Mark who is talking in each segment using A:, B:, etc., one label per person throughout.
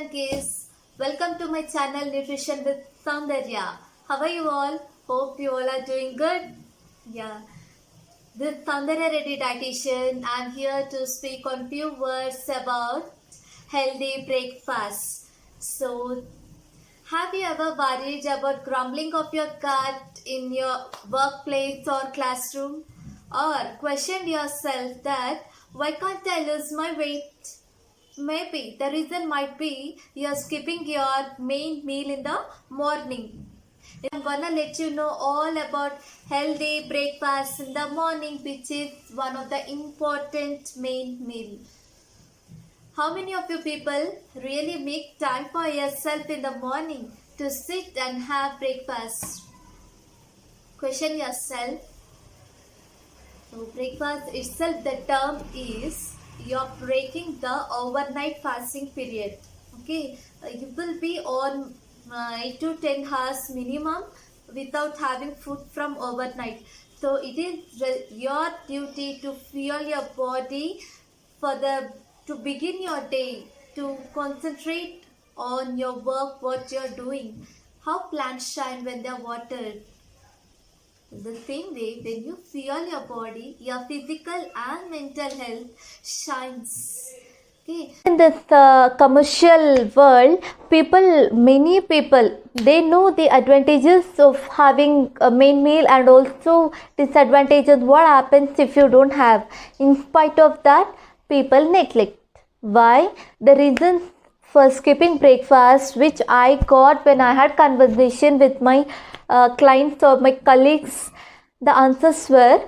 A: Junkies. Welcome to my channel Nutrition with Soundarya. How are you all? Hope you all are doing good. Yeah. This is Soundarya Reddy Dietitian. I'm here to speak on few words about healthy breakfast. So, have you ever worried about grumbling of your gut in your workplace or classroom? Or questioned yourself that why can't I lose my weight? Maybe the reason might be you're skipping your main meal in the morning. I'm gonna let you know all about healthy breakfast in the morning, which is one of the important main meal. How many of you people really make time for yourself in the morning to sit and have breakfast? Question yourself. So breakfast itself, the term is you're breaking the overnight fasting period. Okay, you will be on 8 to 10 hours minimum without having food from overnight. So it is your duty to fuel your body to begin your day, to concentrate on your work, what you're doing. How plants shine when they're watered. The same way, when you fuel your body, your physical and mental health shines. Okay. In this commercial world, many people, they know the advantages of having a main meal and also disadvantages. What happens if you don't have? In spite of that, people neglect. Why? The reasons for skipping breakfast, which I got when I had conversation with my clients or my colleagues, the answers were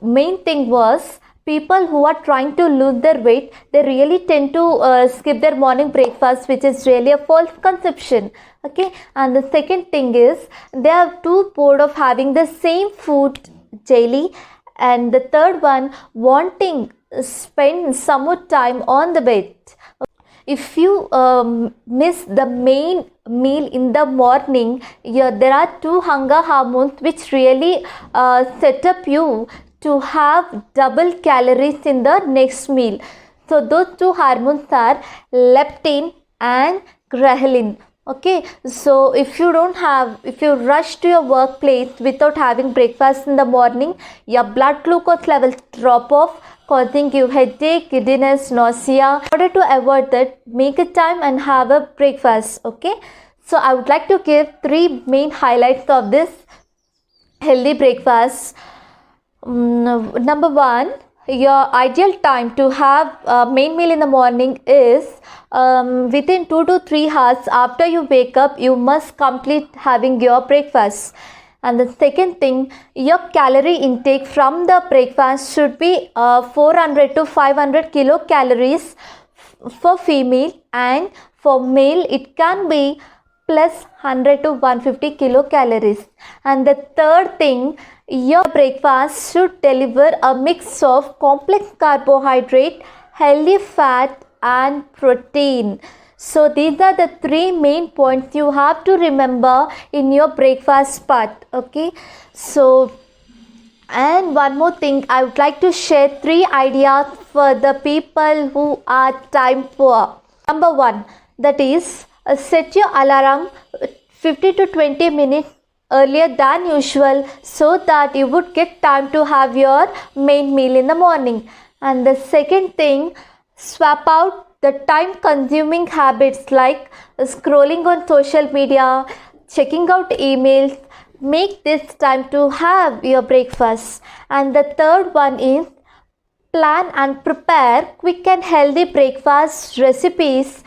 A: main thing was people who are trying to lose their weight, they really tend to skip their morning breakfast, which is really a false conception. Okay, and the second thing is they are too bored of having the same food daily, and the third one, wanting spend some more time on the bed. If you miss the main meal in the morning, there are two hunger hormones which really set up you to have double calories in the next meal. So those two hormones are leptin and ghrelin. Okay, so if you rush to your workplace without having breakfast in the morning, your blood glucose levels drop off, causing you headache, giddiness, nausea. In order to avoid that, make a time and have a breakfast. Okay, so I would like to give three main highlights of this healthy breakfast. Number one, your ideal time to have a main meal in the morning is within 2 to 3 hours after you wake up. You must complete having your breakfast. And the second thing, your calorie intake from the breakfast should be 400 to 500 kilocalories for female, and for male it can be plus 100 to 150 kilocalories. And the third thing, your breakfast should deliver a mix of complex carbohydrate, healthy fat and protein. So these are the three main points you have to remember in your breakfast part. Okay, so and one more thing, I would like to share three ideas for the people who are time poor. Number one, that is set your alarm 50 to 20 minutes earlier than usual so that you would get time to have your main meal in the morning. And the second thing, swap out the time consuming habits like scrolling on social media, checking out emails. Make this time to have your breakfast. And the third one is plan and prepare quick and healthy breakfast recipes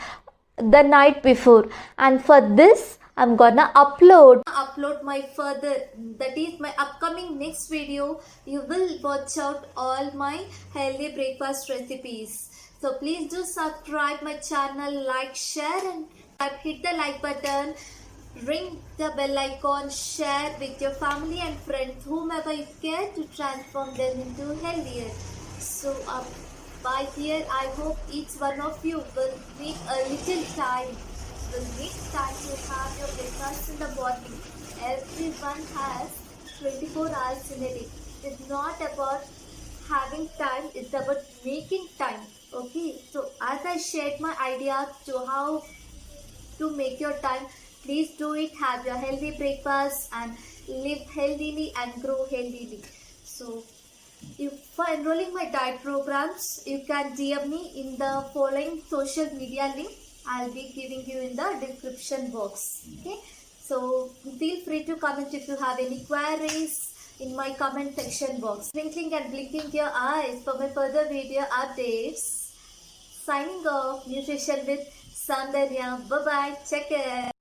A: the night before. And for this, I'm gonna upload my my upcoming next video. You will watch out all my healthy breakfast recipes. So please do subscribe my channel, like, share and hit the like button, ring the bell icon, share with your family and friends, whomever you care, to transform them into healthier. So by here, I hope each one of you will make a little time, to have your breakfast in the morning. Everyone has 24 hours in a day. It's not about having time, it's about making time. Okay, so as I shared my ideas to how to make your time, please do it. Have your healthy breakfast and live healthily and grow healthily. So if for enrolling my diet programs, you can DM me in the following social media link. I'll be giving you in the description box. Okay, so feel free to comment if you have any queries in my comment section box. Twinkling and blinking your eyes for my further video updates. Signing off, Nutrition with Soundarya. Bye bye. Check it.